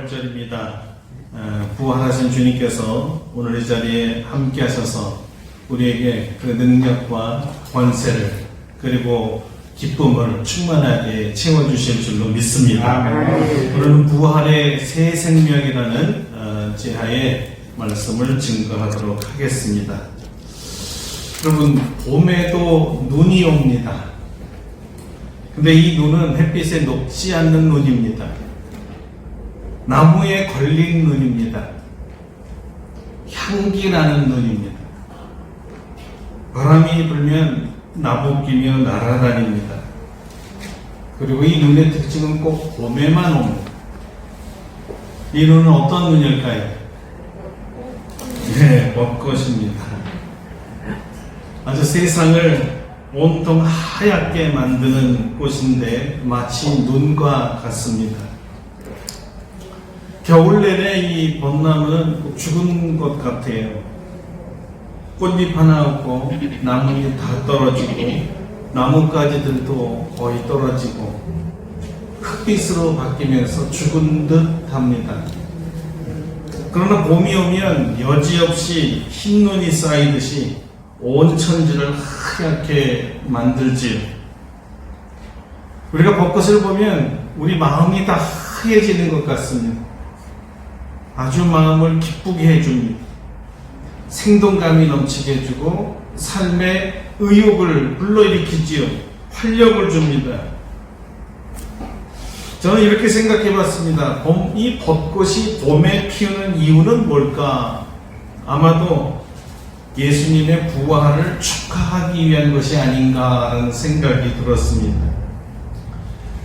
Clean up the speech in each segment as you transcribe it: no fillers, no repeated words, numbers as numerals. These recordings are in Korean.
부활절입니다. 부활하신 주님께서 오늘 이 자리에 함께 하셔서 우리에게 그 능력과 권세를 그리고 기쁨을 충만하게 채워주실 줄로 믿습니다. 오늘은 부활의 새 생명이라는 제하의 말씀을 증거하도록 하겠습니다. 여러분, 봄에도 눈이 옵니다. 근데 이 눈은 햇빛에 녹지 않는 눈입니다. 나무에 걸린 눈입니다. 향기 나는 눈입니다. 바람이 불면 나무 끼며 날아다닙니다. 그리고 이 눈의 특징은 꼭 봄에만 옵니다. 이 눈은 어떤 눈일까요? 네, 벚꽃입니다. 아주 세상을 온통 하얗게 만드는 꽃인데 마치 눈과 같습니다. 겨울 내내 이 벚나무는 죽은 것 같아요. 꽃잎 하나 없고 나뭇잎 다 떨어지고 나뭇가지들도 거의 떨어지고 흙빛으로 바뀌면서 죽은 듯 합니다. 그러나 봄이 오면 여지없이 흰 눈이 쌓이듯이 온 천지를 하얗게 만들지요. 우리가 벚꽃을 보면 우리 마음이 다 하얘지는 것 같습니다. 아주 마음을 기쁘게 해줍니다. 생동감이 넘치게 해주고 삶의 의욕을 불러일으키지요. 활력을 줍니다. 저는 이렇게 생각해 봤습니다. 이 벚꽃이 봄에 피우는 이유는 뭘까? 아마도 예수님의 부활을 축하하기 위한 것이 아닌가라는 생각이 들었습니다.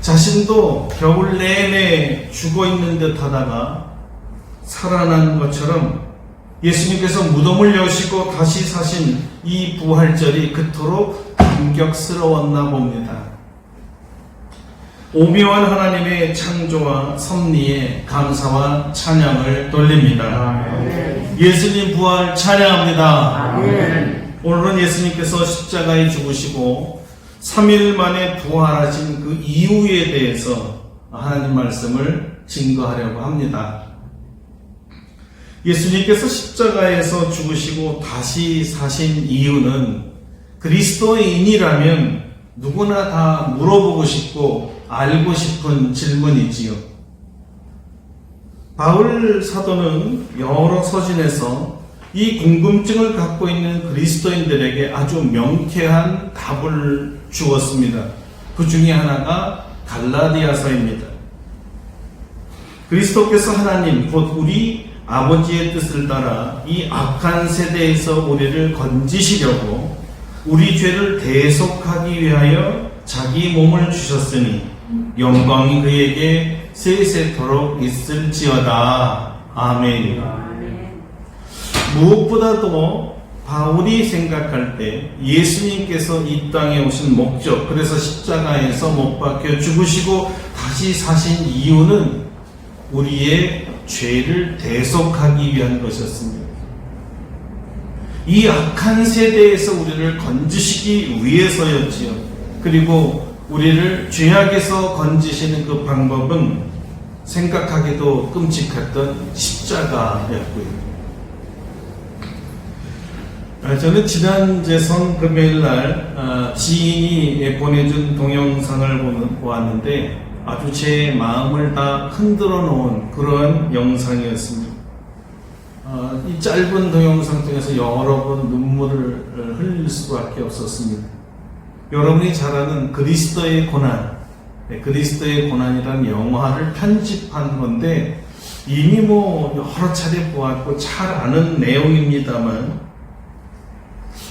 자신도 겨울 내내 죽어 있는 듯 하다가 살아난 것처럼 예수님께서 무덤을 여시고 다시 사신 이 부활절이 그토록 감격스러웠나 봅니다. 오묘한 하나님의 창조와 섭리에 감사와 찬양을 돌립니다. 예수님 부활 찬양합니다. 오늘은 예수님께서 십자가에 죽으시고 3일 만에 부활하신 그 이유에 대해서 하나님 말씀을 증거하려고 합니다. 예수님께서 십자가에서 죽으시고 다시 사신 이유는 그리스도인이라면 누구나 다 물어보고 싶고 알고 싶은 질문이지요. 바울 사도는 여러 서신에서 이 궁금증을 갖고 있는 그리스도인들에게 아주 명쾌한 답을 주었습니다. 그 중에 하나가 갈라디아서입니다. 그리스도께서 하나님 곧 우리 아버지의 뜻을 따라 이 악한 세대에서 우리를 건지시려고 우리 죄를 대속하기 위하여 자기 몸을 주셨으니 영광이 그에게 세세토록 있을지어다. 아멘. 무엇보다도 바울이 생각할 때 예수님께서 이 땅에 오신 목적, 그래서 십자가에서 못 박혀 죽으시고 다시 사신 이유는 우리의 죄를 대속하기 위한 것이었습니다. 이 악한 세대에서 우리를 건지시기 위해서였지요. 그리고 우리를 죄악에서 건지시는 그 방법은 생각하기도 끔찍했던 십자가였고요. 저는 지난 금요일 날 지인이 보내준 동영상을 보았는데 아주 제 마음을 다 흔들어 놓은 그런 영상이었습니다. 이 짧은 동영상 통해서 여러 번 눈물을 흘릴 수밖에 없었습니다. 여러분이 잘 아는 그리스도의 고난, 그리스도의 고난이라는 영화를 편집한 건데 이미 여러 차례 보았고 잘 아는 내용입니다만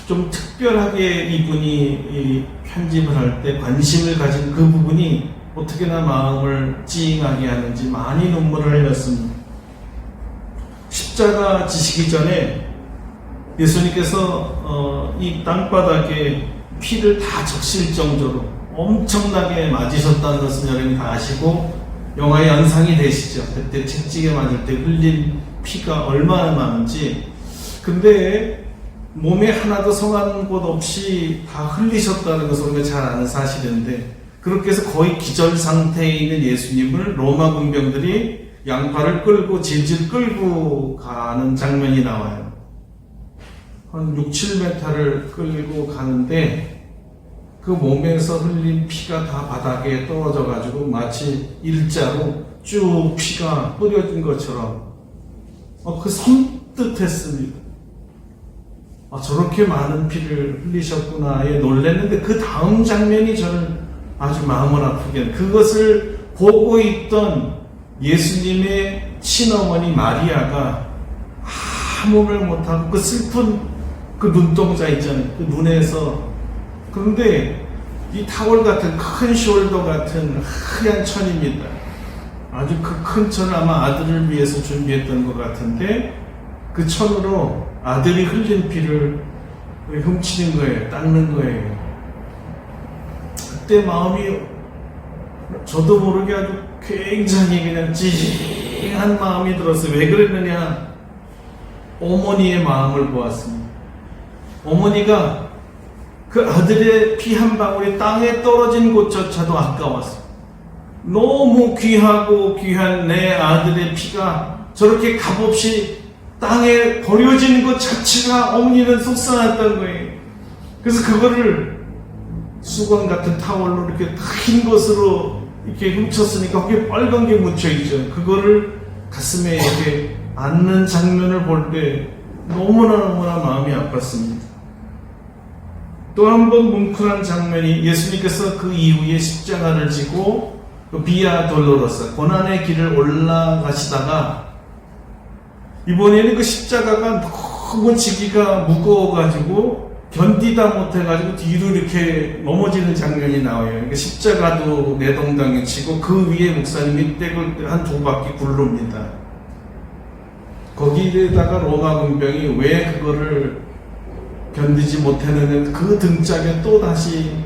좀 특별하게 이분이 편집을 할 때 관심을 가진 그 부분이 어떻게나 마음을 찡하게 하는지 많이 눈물을 흘렸습니다. 십자가 지시기 전에 예수님께서 이 땅바닥에 피를 다 적실 정도로 엄청나게 맞으셨다는 것은 여러분이 다 아시고 영화의 연상이 되시죠. 그때 채찍에 맞을 때 흘린 피가 얼마나 많은지. 근데 몸에 하나도 성한 곳 없이 다 흘리셨다는 것을 우리가 잘 아는 사실인데 그렇게 해서 거의 기절 상태에 있는 예수님을 로마 군병들이 양팔을 끌고 질질 끌고 가는 장면이 나와요. 한 6, 7m를 끌고 가는데 그 몸에서 흘린 피가 다 바닥에 떨어져 가지고 마치 일자로 쭉 피가 뿌려진 것처럼 그 섬뜩했습니다. 저렇게 많은 피를 흘리셨구나에 놀랐는데 그 다음 장면이 저는 아주 마음을 아프게, 그것을 보고 있던 예수님의 친어머니 마리아가 아무 말 못하고 그 슬픈 그 눈동자 있잖아요. 그 눈에서. 그런데 이 타월 같은 큰 숄더 같은 하얀 천입니다. 아주 그 큰 천을 아마 아들을 위해서 준비했던 것 같은데 그 천으로 아들이 흘린 피를 훔치는 거예요. 닦는 거예요. 그때 마음이 저도 모르게 아주 굉장히 그냥 찡한 마음이 들었어요. 왜 그랬느냐? 어머니의 마음을 보았습니다. 어머니가 그 아들의 피 한 방울이 땅에 떨어진 곳조차도 아까웠어요. 너무 귀하고 귀한 내 아들의 피가 저렇게 값없이 땅에 버려지는 것 자체가 어머니는 속상했던 거예요. 그래서 그거를 수건 같은 타월로 이렇게 흰 것으로 이렇게 훔쳤으니까 거기에 빨간 게 묻혀있죠. 그거를 가슴에 이렇게 안는 장면을 볼 때 너무나 마음이 아팠습니다. 또 한 번 뭉클한 장면이 예수님께서 그 이후에 십자가를 지고 비아 돌로로서 고난의 길을 올라가시다가 이번에는 그 십자가가 너무 지기가 무거워가지고 견디다 못해가지고 뒤로 이렇게 넘어지는 장면이 나와요. 그러니까 십자가도 내동당에 치고 그 위에 목사님이 떼굴 한 2바퀴 굴릅니다. 거기에다가 로마 군병이 왜 그거를 견디지 못했느냐, 그 등짝에 또 다시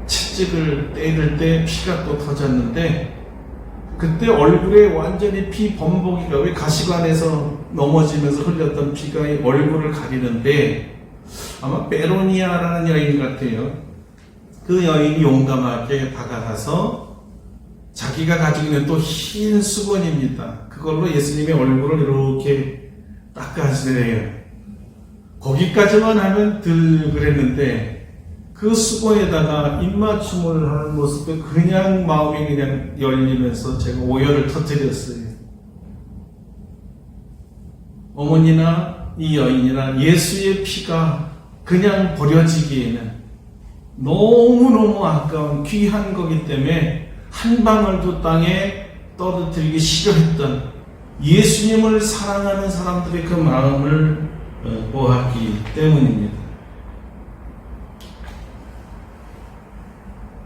채찍을 때릴 때 피가 또 터졌는데 그때 얼굴에 완전히 피 범벅이가, 왜 가시관에서 넘어지면서 흘렸던 피가 얼굴을 가리는데 아마 베로니아라는 여인 같아요. 그 여인이 용감하게 다가가서 자기가 가지고 있는 또 흰 수건입니다. 그걸로 예수님의 얼굴을 이렇게 닦아주래요. 거기까지만 하면 덜 그랬는데 그 수건에다가 입맞춤을 하는 모습도 그냥 마음이 그냥 열리면서 제가 오열을 터뜨렸어요. 어머니나 이 여인이나 예수의 피가 그냥 버려지기에는 너무너무 아까운 귀한 거기 때문에 한 방울도 땅에 떨어뜨리기 싫어했던 예수님을 사랑하는 사람들의 그 마음을 보았기 때문입니다.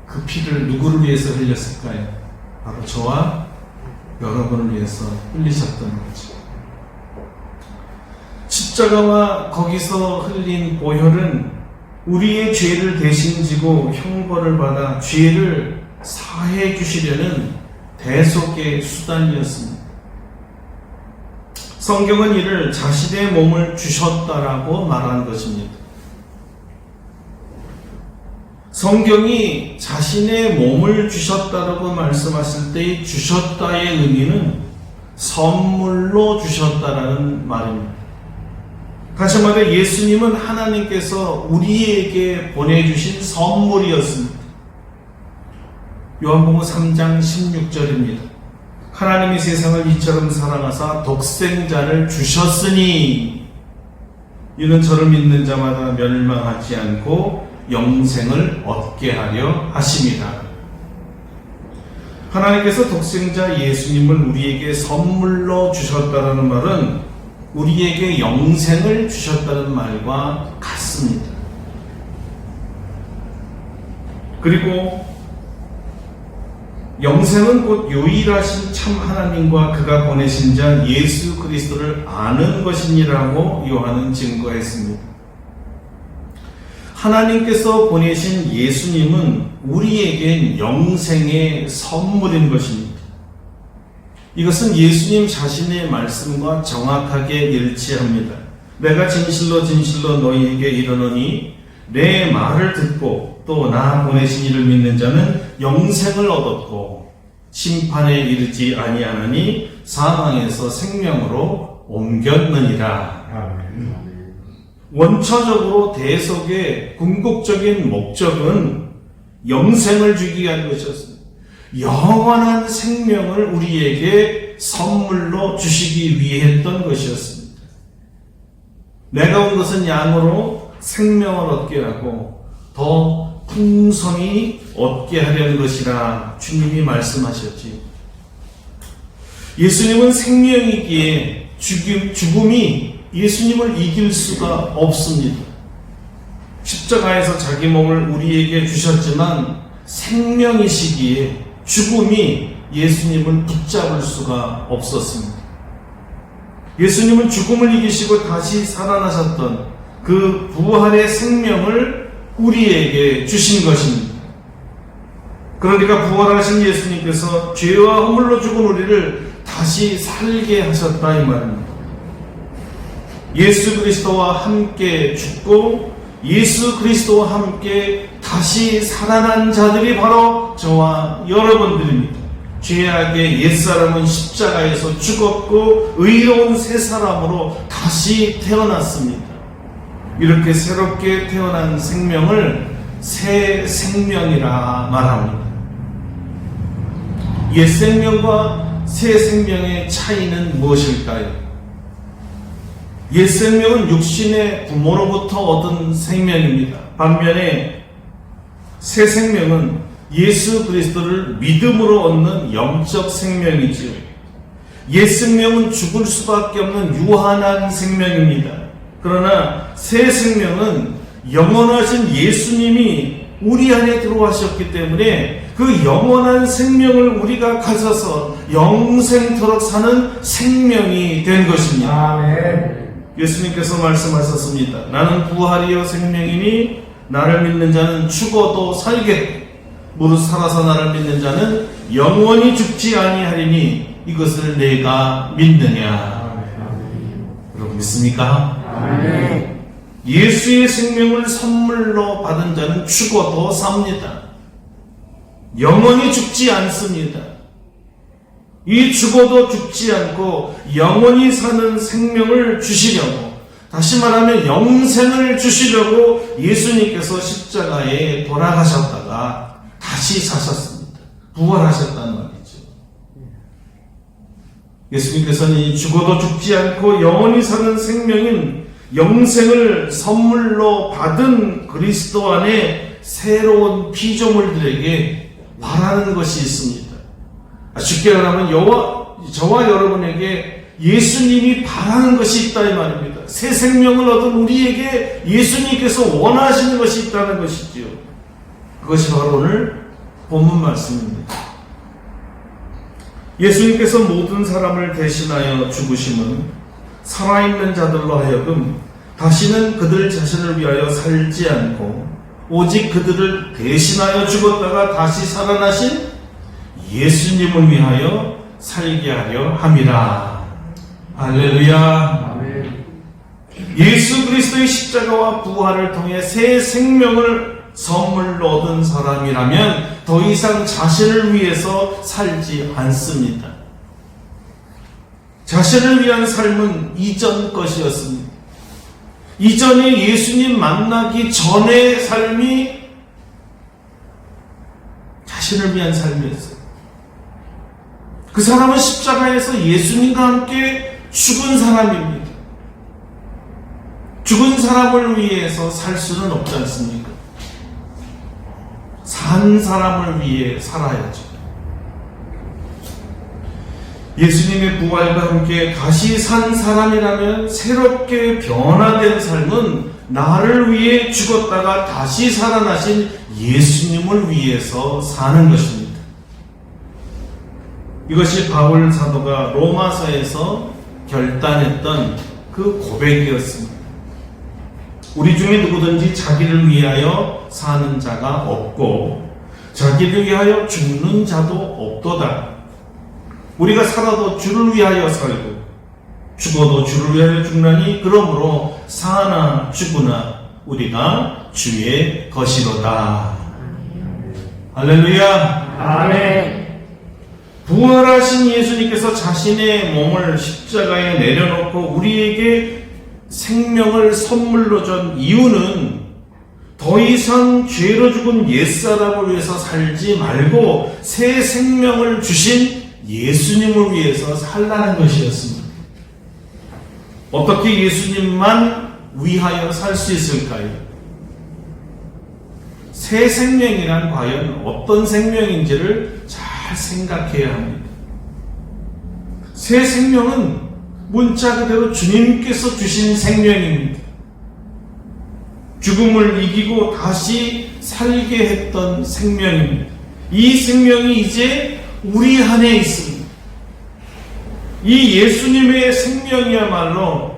그 피를 누구를 위해서 흘렸을까요? 바로 저와 여러분을 위해서 흘리셨던 거죠. 십자가와 거기서 흘린 보혈은 우리의 죄를 대신 지고 형벌을 받아 죄를 사해 주시려는 대속의 수단이었습니다. 성경은 이를 자신의 몸을 주셨다라고 말한 것입니다. 성경이 자신의 몸을 주셨다라고 말씀하실 때 주셨다의 의미는 선물로 주셨다라는 말입니다. 다시 말해 예수님은 하나님께서 우리에게 보내주신 선물이었습니다. 요한복음 3장 16절입니다. 하나님이 세상을 이처럼 사랑하사 독생자를 주셨으니 이는 저를 믿는 자마다 멸망하지 않고 영생을 얻게 하려 하심이다. 하나님께서 독생자 예수님을 우리에게 선물로 주셨다는 말은 우리에게 영생을 주셨다는 말과 같습니다. 그리고 영생은 곧 유일하신 참 하나님과 그가 보내신 자 예수 그리스도를 아는 것이니라고 요한은 증거했습니다. 하나님께서 보내신 예수님은 우리에겐 영생의 선물인 것입니다. 이것은 예수님 자신의 말씀과 정확하게 일치합니다. 내가 진실로 진실로 너희에게 이르노니 내 말을 듣고 또 나 보내신 이를 믿는 자는 영생을 얻었고 심판에 이르지 아니하나니 사망에서 생명으로 옮겼느니라. 원초적으로 대속의 궁극적인 목적은 영생을 주기 위한 것이었습니다. 영원한 생명을 우리에게 선물로 주시기 위해 했던 것이었습니다. 내가 온 것은 양으로 생명을 얻게 하고 더 풍성히 얻게 하려는 것이라 주님이 말씀하셨지. 예수님은 생명이기에 죽음이 예수님을 이길 수가 없습니다. 십자가에서 자기 몸을 우리에게 주셨지만 생명이시기에 죽음이 예수님을 붙잡을 수가 없었습니다. 예수님은 죽음을 이기시고 다시 살아나셨던 그 부활의 생명을 우리에게 주신 것입니다. 그러니까 부활하신 예수님께서 죄와 허물로 죽은 우리를 다시 살게 하셨다 이 말입니다. 예수 그리스도와 함께 죽고 예수 그리스도와 함께 다시 살아난 자들이 바로 저와 여러분들입니다. 죄악의 옛사람은 십자가에서 죽었고 의로운 새 사람으로 다시 태어났습니다. 이렇게 새롭게 태어난 생명을 새 생명이라 말합니다. 옛 생명과 새 생명의 차이는 무엇일까요? 옛 생명은 육신의 부모로부터 얻은 생명입니다. 반면에 새 생명은 예수 그리스도를 믿음으로 얻는 영적 생명이지요. 옛 생명은 죽을 수밖에 없는 유한한 생명입니다. 그러나 새 생명은 영원하신 예수님이 우리 안에 들어와셨기 때문에 그 영원한 생명을 우리가 가져서 영생토록 사는 생명이 된 것입니다. 아멘. 예수님께서 말씀하셨습니다. 나는 부활이요 생명이니 나를 믿는 자는 죽어도 살겠고 무릇 살아서 나를 믿는 자는 영원히 죽지 아니하리니 이것을 내가 믿느냐. 여러분 믿습니까? 아멘. 예수의 생명을 선물로 받은 자는 죽어도 삽니다. 영원히 죽지 않습니다. 이 죽어도 죽지 않고 영원히 사는 생명을 주시려고, 다시 말하면 영생을 주시려고 예수님께서 십자가에 돌아가셨다가 다시 사셨습니다. 부활하셨다는 말이죠. 예수님께서는 이 죽어도 죽지 않고 영원히 사는 생명인 영생을 선물로 받은 그리스도 안에 새로운 피조물들에게 바라는 것이 있습니다. 쉽게 말하면 저와 여러분에게 예수님이 바라는 것이 있다 이 말입니다. 새 생명을 얻은 우리에게 예수님께서 원하시는 것이 있다는 것이지요. 그것이 바로 오늘 본문 말씀입니다. 예수님께서 모든 사람을 대신하여 죽으심은 살아있는 자들로 하여금 다시는 그들 자신을 위하여 살지 않고 오직 그들을 대신하여 죽었다가 다시 살아나신 예수님을 위하여 살게 하려 함이라. 할렐루야. 아멘. 예수 그리스도의 십자가와 부활을 통해 새 생명을 선물로 얻은 사람이라면 더 이상 자신을 위해서 살지 않습니다. 자신을 위한 삶은 이전 것이었습니다. 이전에 예수님 만나기 전의 삶이 자신을 위한 삶이었어요. 그 사람은 십자가에서 예수님과 함께 죽은 사람입니다. 죽은 사람을 위해서 살 수는 없지 않습니까? 산 사람을 위해 살아야죠. 예수님의 부활과 함께 다시 산 사람이라면 새롭게 변화된 삶은 나를 위해 죽었다가 다시 살아나신 예수님을 위해서 사는 것입니다. 이것이 바울 사도가 로마서에서 결단했던 그 고백이었습니다. 우리 중에 누구든지 자기를 위하여 사는 자가 없고 자기를 위하여 죽는 자도 없도다. 우리가 살아도 주를 위하여 살고 죽어도 주를 위하여 죽나니 그러므로 사나 죽으나 우리가 주의 것이로다. 할렐루야. 아멘. 부활하신 예수님께서 자신의 몸을 십자가에 내려놓고 우리에게 생명을 선물로 준 이유는 더 이상 죄로 죽은 옛사람을 위해서 살지 말고 새 생명을 주신 예수님을 위해서 살라는 것이었습니다. 어떻게 예수님만 위하여 살 수 있을까요? 새 생명이란 과연 어떤 생명인지를 잘 생각해야 합니다. 새 생명은 문자 그대로 주님께서 주신 생명입니다. 죽음을 이기고 다시 살게 했던 생명입니다. 이 생명이 이제 우리 안에 있습니다. 이 예수님의 생명이야말로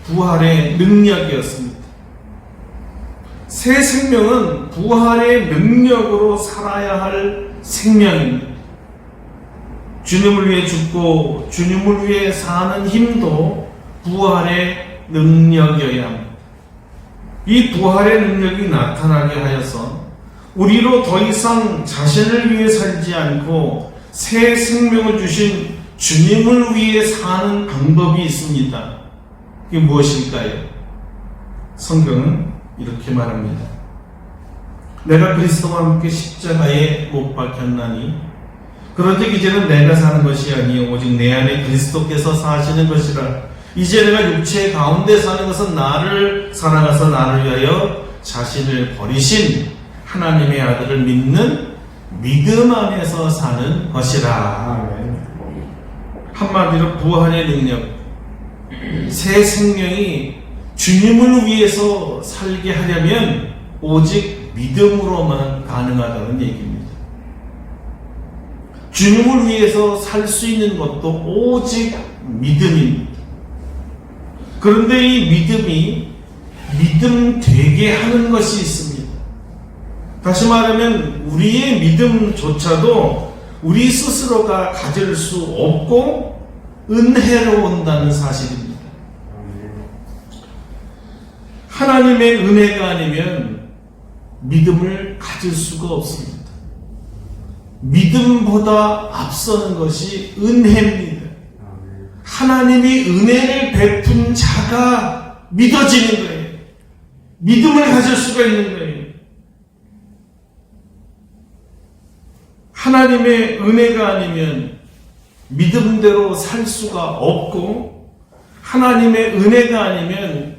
부활의 능력이었습니다. 새 생명은 부활의 능력으로 살아야 할 생명입니다. 주님을 위해 죽고 주님을 위해 사는 힘도 부활의 능력이어야 합니다. 이 부활의 능력이 나타나게 하여서 우리로 더 이상 자신을 위해 살지 않고 새 생명을 주신 주님을 위해 사는 방법이 있습니다. 그게 무엇일까요? 성경은 이렇게 말합니다. 내가 그리스도와 함께 십자가에 못 박혔나니 그런즉 이제는 내가 사는 것이 아니요 오직 내 안에 그리스도께서 사시는 것이라. 이제 내가 육체 가운데 사는 것은 나를 사랑하사 나를 위하여 자신을 버리신 하나님의 아들을 믿는 믿음 안에서 사는 것이라. 한마디로 부활의 능력, 새 생명이 주님을 위해서 살게 하려면 오직 믿음으로만 가능하다는 얘기입니다. 주님을 위해서 살 수 있는 것도 오직 믿음입니다. 그런데 이 믿음이 믿음 되게 하는 것이 있습니다. 다시 말하면 우리의 믿음조차도 우리 스스로가 가질 수 없고 은혜로 온다는 사실입니다. 하나님의 은혜가 아니면 믿음을 가질 수가 없습니다. 믿음보다 앞서는 것이 은혜입니다. 하나님이 은혜를 베푼 자가 믿어지는 거예요. 믿음을 가질 수가 있는 거예요. 하나님의 은혜가 아니면 믿음대로 살 수가 없고, 하나님의 은혜가 아니면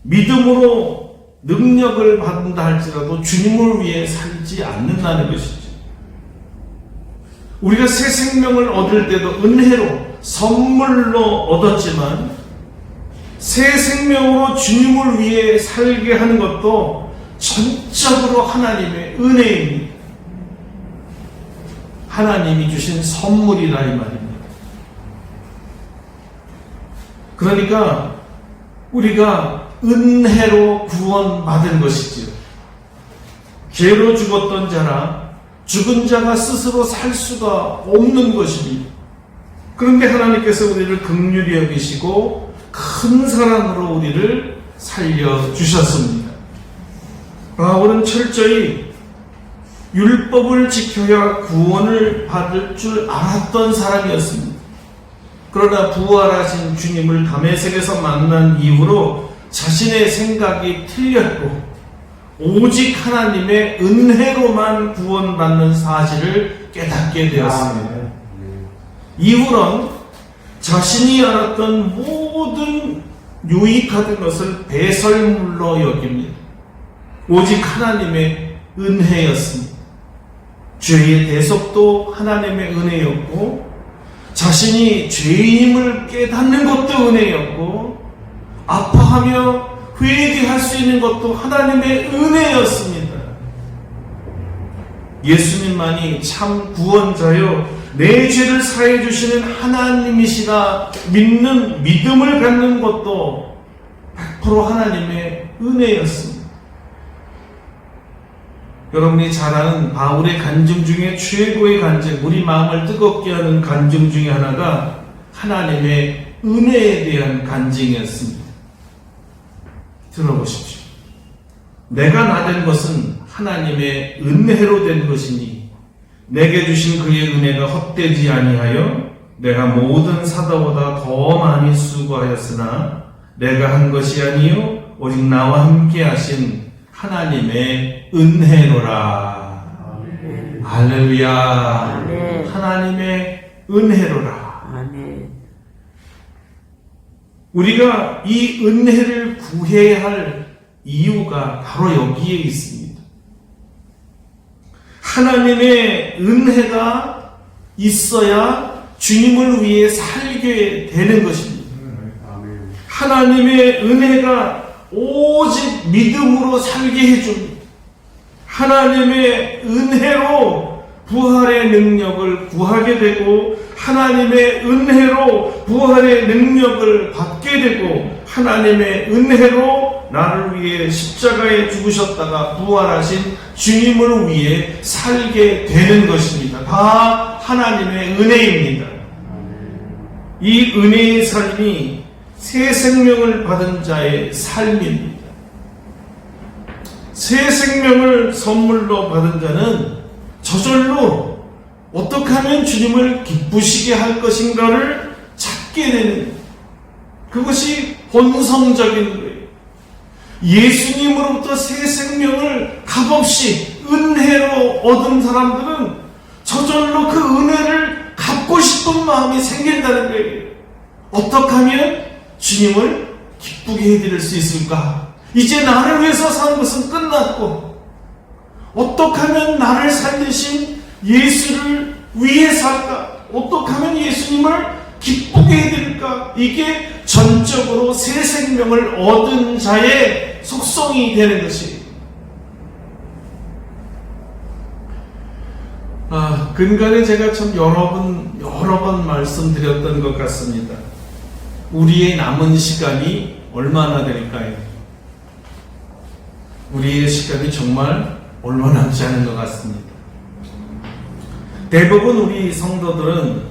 믿음으로 능력을 받는다 할지라도 주님을 위해 살지 않는다는 것이죠. 우리가 새 생명을 얻을 때도 은혜로 선물로 얻었지만 새 생명으로 주님을 위해 살게 하는 것도 전적으로 하나님의 은혜입니다. 하나님이 주신 선물이라 이 말입니다. 그러니까 우리가 은혜로 구원받은 것이지요. 죄로 죽었던 자라 죽은 자가 스스로 살 수가 없는 것입니다. 그런데 하나님께서 우리를 긍휼히 여기시고 큰 사랑으로 우리를 살려주셨습니다. 바울은 철저히 율법을 지켜야 구원을 받을 줄 알았던 사람이었습니다. 그러나 부활하신 주님을 다메섹에서 만난 이후로 자신의 생각이 틀렸고 오직 하나님의 은혜로만 구원받는 사실을 깨닫게 되었습니다. 이후론 자신이 알았던 모든 유익하던 것을 배설물로 여깁니다. 오직 하나님의 은혜였습니다. 죄의 대속도 하나님의 은혜였고, 자신이 죄임을 깨닫는 것도 은혜였고, 아파하며 회개할 수 있는 것도 하나님의 은혜였습니다. 예수님만이 참 구원자요 내 죄를 사해 주시는 하나님이시라 믿는 믿음을 갖는 것도 100% 하나님의 은혜였습니다. 여러분이 잘 아는 바울의 간증 중에 최고의 간증, 우리 마음을 뜨겁게 하는 간증 중에 하나가 하나님의 은혜에 대한 간증이었습니다. 들어보십시오. 내가 나 된 것은 하나님의 은혜로 된 것이니 내게 주신 그의 은혜가 헛되지 아니하여 내가 모든 사도보다 더 많이 수고하였으나 내가 한 것이 아니요 오직 나와 함께 하신 하나님의 은혜로라. 아멘. 할렐루야. 아멘. 하나님의 은혜로라. 아멘. 우리가 이 은혜를 구해야 할 이유가 바로 여기에 있습니다. 하나님의 은혜가 있어야 주님을 위해 살게 되는 것입니다. 하나님의 은혜가 오직 믿음으로 살게 해줍니다. 하나님의 은혜로 부활의 능력을 구하게 되고 하나님의 은혜로 부활의 능력을 받게 되고 하나님의 은혜로 나를 위해 십자가에 죽으셨다가 부활하신 주님을 위해 살게 되는 것입니다. 다 하나님의 은혜입니다. 이 은혜의 삶이 새 생명을 받은 자의 삶입니다. 새 생명을 선물로 받은 자는 저절로 어떻게 하면 주님을 기쁘시게 할 것인가를 찾게 되는, 그것이 본성적인 거예요. 예수님으로부터 새 생명을 값없이 은혜로 얻은 사람들은 저절로 그 은혜를 갚고 싶은 마음이 생긴다는 거예요. 어떻게 하면 주님을 기쁘게 해드릴 수 있을까? 이제 나를 위해서 사는 것은 끝났고 어떻게 하면 나를 살리신 예수를 위해 살까? 어떻게 하면 예수님을 기쁘게 해드릴까? 이게 전적으로 새 생명을 얻은 자의 속성이 되는 것이에요. 근간에 제가 참 여러 번 말씀드렸던 것 같습니다. 우리의 남은 시간이 얼마나 될까요? 우리의 시간이 정말 얼마 남지 않은 것 같습니다. 대부분 우리 성도들은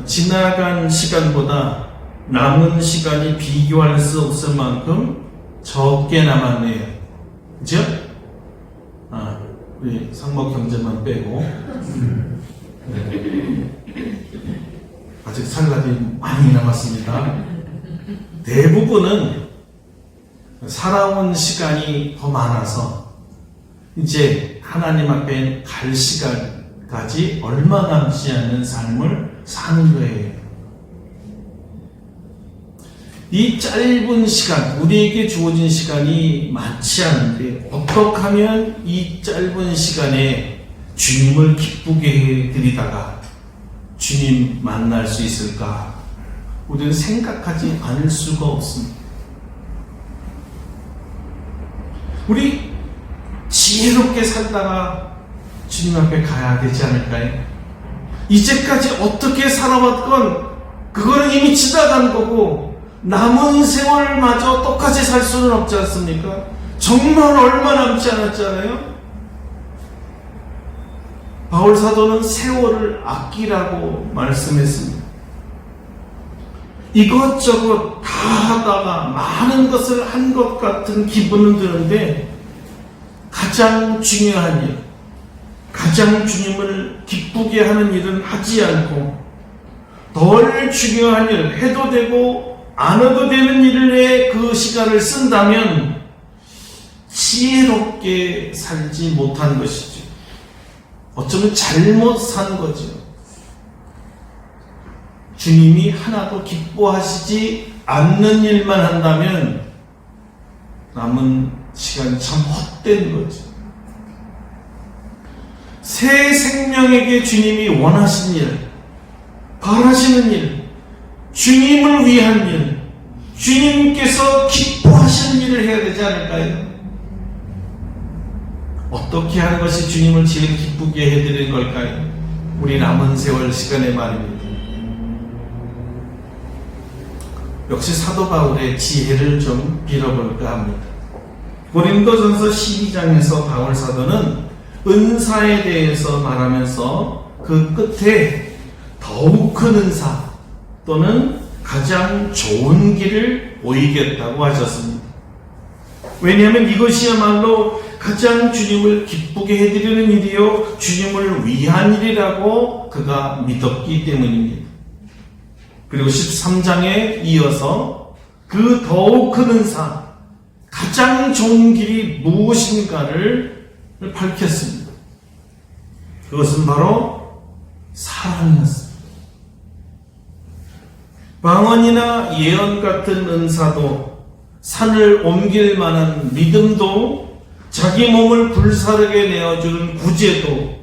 지나간 시간보다 남은 시간이 비교할 수 없을 만큼 적게 남았네요. 그죠? 우리 상목 형제만 빼고 아직 살 날이 많이 남았습니다. 대부분은 살아온 시간이 더 많아서 이제 하나님 앞에 갈 시간까지 얼마 남지 않은 삶을 사는 거예요. 이 짧은 시간, 우리에게 주어진 시간이 많지 않은데 어떻게 하면 이 짧은 시간에 주님을 기쁘게 해드리다가 주님 만날 수 있을까? 우리는 생각하지 않을 수가 없습니다. 우리 지혜롭게 살다가 주님 앞에 가야 되지 않을까요? 이제까지 어떻게 살아왔건 그거는 이미 지나간 거고 남은 세월마저 똑같이 살 수는 없지 않습니까? 정말 얼마 남지 않았잖아요? 바울 사도는 세월을 아끼라고 말씀했습니다. 이것저것 다 하다가 많은 것을 한 것 같은 기분은 드는데 가장 중요한 일, 가장 주님을 기쁘게 하는 일은 하지 않고 덜 중요한 일, 해도 되고 안 해도 되는 일에 그 시간을 쓴다면 지혜롭게 살지 못한 것이죠. 어쩌면 잘못 산 거죠. 주님이 하나도 기뻐하시지 않는 일만 한다면 남은 시간이 참 헛된 거죠. 새 생명에게 주님이 원하신 일, 바라시는 일, 주님을 위한 일, 주님께서 기뻐하시는 일을 해야 되지 않을까요? 어떻게 하는 것이 주님을 제일 기쁘게 해드리는 걸까요? 우리 남은 세월 시간에 말입니다. 역시 사도 바울의 지혜를 좀 빌어볼까 합니다. 고린도전서 12장에서 바울 사도는 은사에 대해서 말하면서 그 끝에 더욱 큰 은사 또는 가장 좋은 길을 보이겠다고 하셨습니다. 왜냐하면 이것이야말로 가장 주님을 기쁘게 해드리는 일이요 주님을 위한 일이라고 그가 믿었기 때문입니다. 그리고 13장에 이어서 그 더욱 큰 은사, 가장 좋은 길이 무엇인가를 밝혔습니다. 그것은 바로 사랑이었습니다. 방언이나 예언 같은 은사도 산을 옮길 만한 믿음도 자기 몸을 불사르게 내어주는 구제도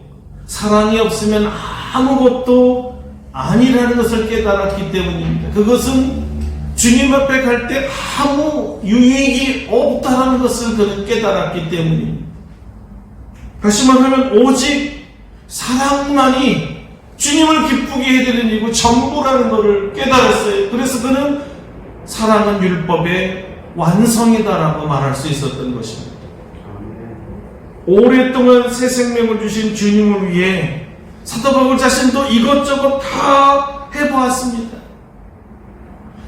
사랑이 없으면 아무것도 아니라는 것을 깨달았기 때문입니다. 그것은 주님 앞에 갈 때 아무 유익이 없다는 것을 그는 깨달았기 때문입니다. 다시 말하면 오직 사랑만이 주님을 기쁘게 해드리는 일이고 전부라는 것을 깨달았어요. 그래서 그는 사랑은 율법의 완성이다라고 말할 수 있었던 것입니다. 오랫동안 새 생명을 주신 주님을 위해 사도 바울 자신도 이것저것 다 해보았습니다.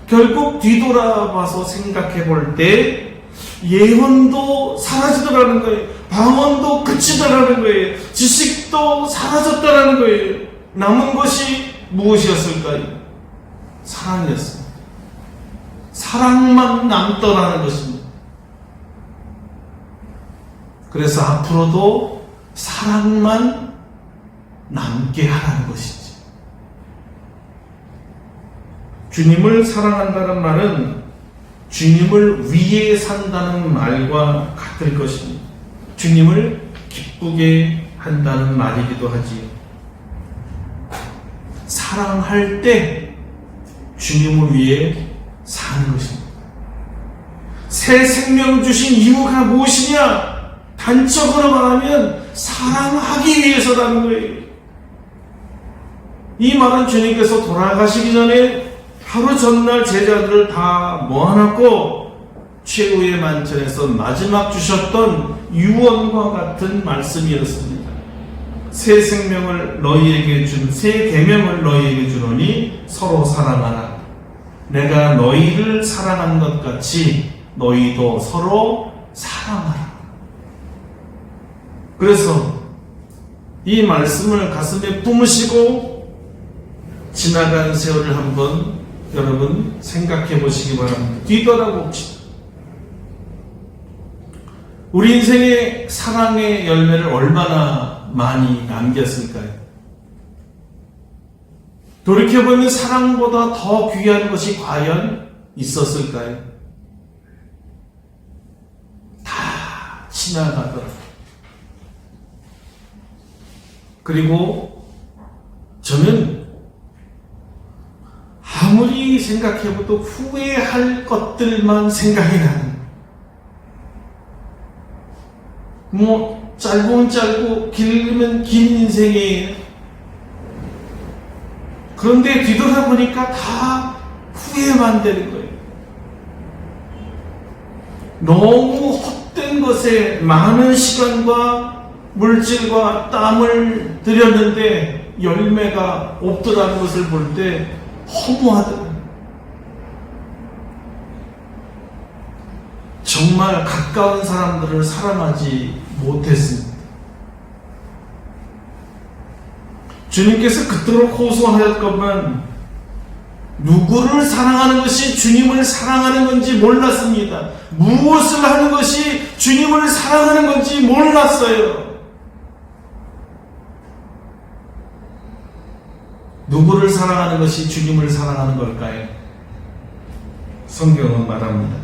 결국 뒤돌아봐서 생각해 볼 때 예언도 사라지더라는 거예요. 방언도 그치더라는 거예요. 지식도 사라졌다라는 거예요. 남은 것이 무엇이었을까요? 사랑이었습니다. 사랑만 남더라는 것입니다. 그래서 앞으로도 사랑만 남게 하라는 것이지. 주님을 사랑한다는 말은 주님을 위해 산다는 말과 같을 것입니다. 주님을 기쁘게 한다는 말이기도 하지요. 사랑할 때 주님을 위해 사는 것입니다. 새 생명을 주신 이유가 무엇이냐? 단적으로 말하면 사랑하기 위해서라는 거예요. 이 말은 주님께서 돌아가시기 전에 하루 전날 제자들을 다 모아놨고 최후의 만찬에서 마지막 주셨던 유언과 같은 말씀이었습니다. 새 생명을 너희에게 준, 새 계명을 너희에게 주노니 서로 사랑하라. 내가 너희를 사랑한 것 같이 너희도 서로 사랑하라. 그래서 이 말씀을 가슴에 품으시고 지나간 세월을 한번 여러분 생각해 보시기 바랍니다. 뒤돌아봅시다. 우리 인생의 사랑의 열매를 얼마나 많이 남겼을까요? 돌이켜보면 사랑보다 더 귀한 것이 과연 있었을까요? 다 지나가더라고요. 그리고 저는 아무리 생각해봐도 후회할 것들만 생각이 나는, 짧으면 짧고 길면 긴 인생이에요. 그런데 뒤돌아보니까 다 후회만 되는 거예요. 너무 헛된 것에 많은 시간과 물질과 땀을 들였는데 열매가 없더라는 것을 볼 때 허무하더라고요. 정말 가까운 사람들을 사랑하지 못했습니다. 주님께서 그토록 호소하였건만 누구를 사랑하는 것이 주님을 사랑하는 건지 몰랐습니다. 무엇을 하는 것이 주님을 사랑하는 건지 몰랐어요. 누구를 사랑하는 것이 주님을 사랑하는 걸까요? 성경은 말합니다.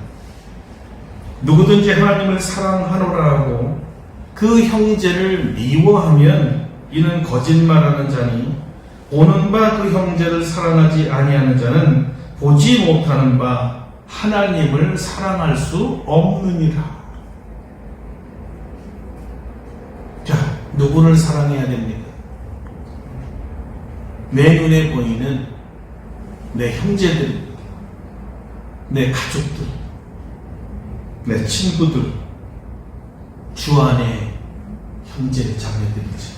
누구든지 하나님을 사랑하노라 하고 그 형제를 미워하면 이는 거짓말하는 자니 보는 바 그 형제를 사랑하지 아니하는 자는 보지 못하는 바 하나님을 사랑할 수 없느니라. 자, 누구를 사랑해야 됩니까? 내 눈에 보이는 내 형제들, 내 가족들, 내 친구들, 주 안에 형제 자매들이지.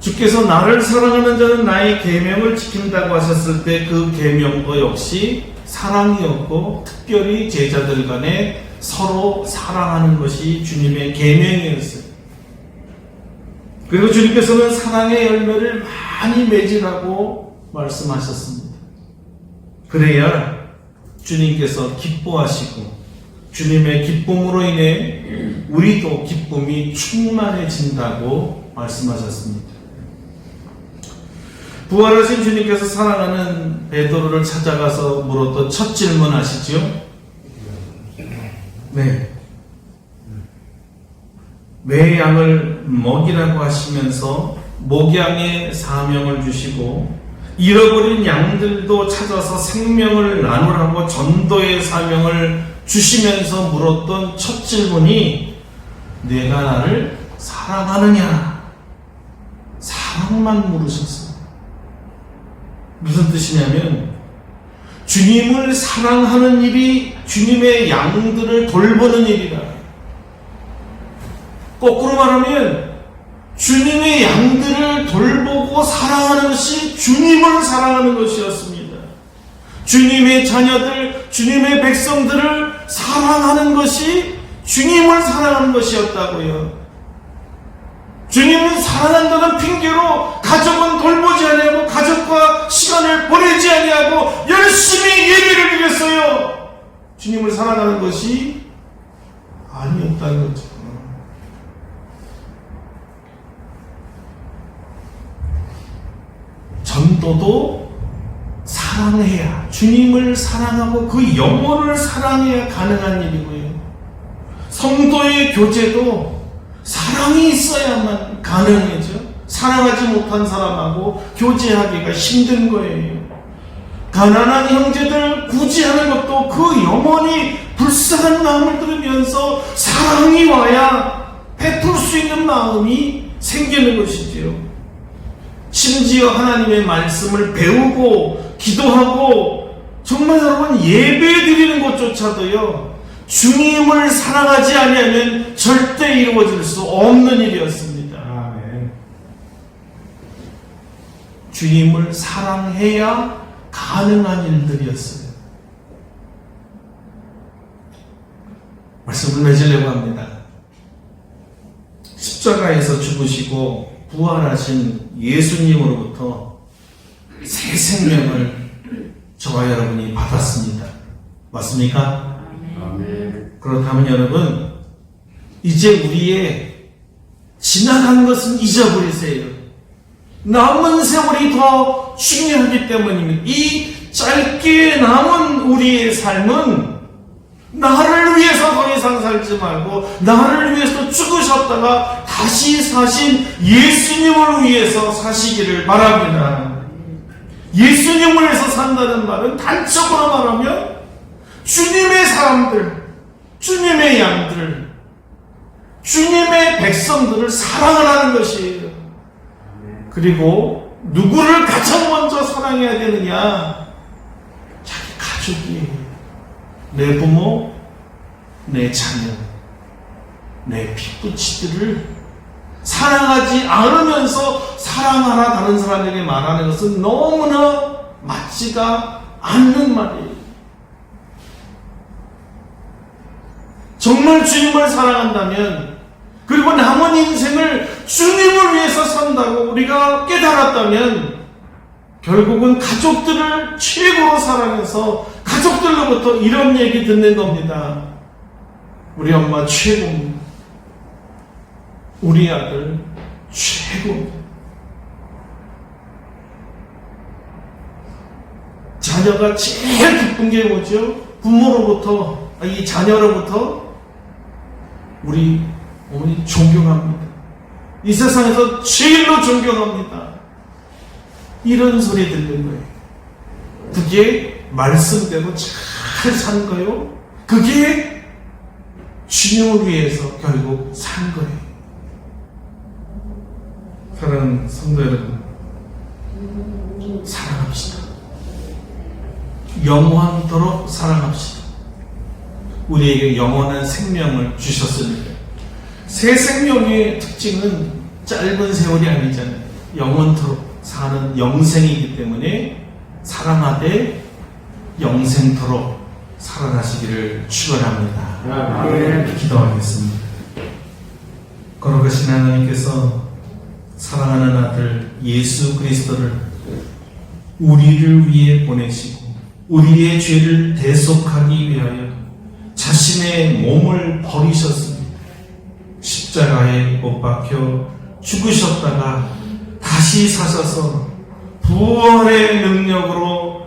주께서 나를 사랑하는 자는 나의 계명을 지킨다고 하셨을 때 그 계명도 역시 사랑이었고 특별히 제자들 간에 서로 사랑하는 것이 주님의 계명이었어요. 그리고 주님께서는 사랑의 열매를 많이 맺으라고 말씀하셨습니다. 그래야 주님께서 기뻐하시고 주님의 기쁨으로 인해 우리도 기쁨이 충만해진다고 말씀하셨습니다. 부활하신 주님께서 사랑하는 베드로를 찾아가서 물었던 첫 질문 아시죠? 네. 내 양을 먹이라고 하시면서 목양의 사명을 주시고 잃어버린 양들도 찾아서 생명을 나누라고 전도의 사명을 주시면서 물었던 첫 질문이 내가 나를 사랑하느냐? 사랑만 물으셨어요. 무슨 뜻이냐면 주님을 사랑하는 일이 주님의 양들을 돌보는 일이다. 거꾸로 말하면 주님의 양들을 돌보고 사랑하는 것이 주님을 사랑하는 것이었습니다. 주님의 자녀들, 주님의 백성들을 사랑하는 것이 주님을 사랑하는 것이었다고요. 주님은 사랑한다는 핑계로 가족은 돌보지 아니하고 가족과 시간을 보내지 아니하고 열심히 예배를 드렸어요. 주님을 사랑하는 것이 아니었다는 거죠. 전도도 사랑해야, 주님을 사랑하고 그 영혼을 사랑해야 가능한 일이고요. 성도의 교제도 사랑이 있어야만 가능해져. 사랑하지 못한 사람하고 교제하기가 힘든 거예요. 가난한 형제들 구제하는 것도 그 영혼이 불쌍한 마음을 들으면서 사랑이 와야 베풀 수 있는 마음이 생기는 것이지요. 심지어 하나님의 말씀을 배우고 기도하고 정말 여러분 예배 드리는 것조차도요, 주님을 사랑하지 아니하면 절대 이루어질 수 없는 일이었습니다. 아멘. 주님을 사랑해야 가능한 일들이었어요. 말씀을 맺으려고 합니다. 십자가에서 죽으시고 부활하신 예수님으로부터 새 생명을 저와 여러분이 받았습니다. 맞습니까? 아멘. 그렇다면 여러분, 이제 우리의 지나간 것은 잊어버리세요. 남은 세월이 더 중요하기 때문입니다. 이 짧게 남은 우리의 삶은 나를 위해서 더 이상 살지 말고 나를 위해서 죽으셨다가 다시 사신 예수님을 위해서 사시기를 바랍니다. 예수님을 위해서 산다는 말은 단적으로 말하면 주님의 사람들, 주님의 양들, 주님의 백성들을 사랑을 하는 것이에요. 그리고 누구를 가장 먼저 사랑해야 되느냐? 자기 가족이에요. 내 부모, 내 자녀, 내 피부치들을 사랑하지 않으면서 사랑하라 다른 사람에게 말하는 것은 너무나 맞지가 않는 말이에요. 정말 주님을 사랑한다면, 그리고 남은 인생을 주님을 위해서 산다고 우리가 깨달았다면 결국은 가족들을 최고로 사랑해서 가족들로부터 이런 얘기 듣는 겁니다. 우리 엄마 최고입니다. 우리 아들 최고입니다. 자녀가 제일 기쁜 게 뭐죠? 부모로부터, 이 자녀로부터 우리 어머니 존경합니다. 이 세상에서 제일로 존경합니다. 이런 소리 듣는 거예요. 그게 말씀대로 잘 산 거요. 그게 주님을 위해서 결국 산 거예요. 사랑하는 성도 여러분, 사랑합시다. 영원토록 사랑합시다. 우리에게 영원한 생명을 주셨으니까. 새 생명의 특징은 짧은 세월이 아니잖아요. 영원토록 사는 영생이기 때문에 사랑하되 영생토록 살아나시기를 축원합니다. 아멘. 기도하겠습니다. 거룩하신 하나님께서 사랑하는 아들 예수 그리스도를 우리를 위해 보내시고 우리의 죄를 대속하기 위하여 자신의 몸을 버리셨습니다. 십자가에 못 박혀 죽으셨다가 다시 사셔서 부활의 능력으로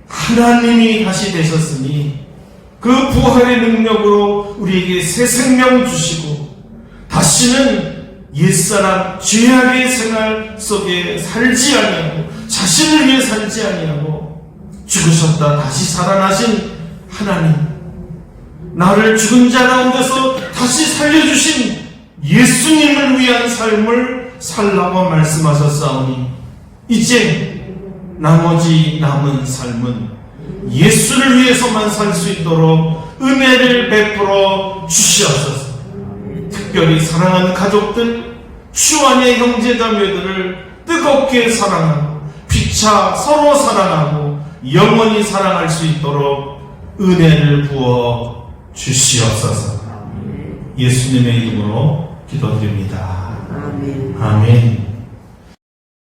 하나님이 다시 되셨으니 그 부활의 능력으로 우리에게 새 생명 주시고 다시는 옛사람 죄악의 생활 속에 살지 아니하고 자신을 위해 살지 아니하고 죽으셨다 다시 살아나신 하나님, 나를 죽은 자 가운데서 다시 살려주신 예수님을 위한 삶을 살라고 말씀하셨사오니 이제 나머지 남은 삶은 예수를 위해서만 살 수 있도록 은혜를 베풀어 주시옵소서. 특별히 사랑하는 가족들, 추원의 형제자매들을 뜨겁게 사랑하고 피차 서로 사랑하고 영원히 사랑할 수 있도록 은혜를 부어 주시옵소서. 예수님의 이름으로 기도드립니다. 아멘. 아멘.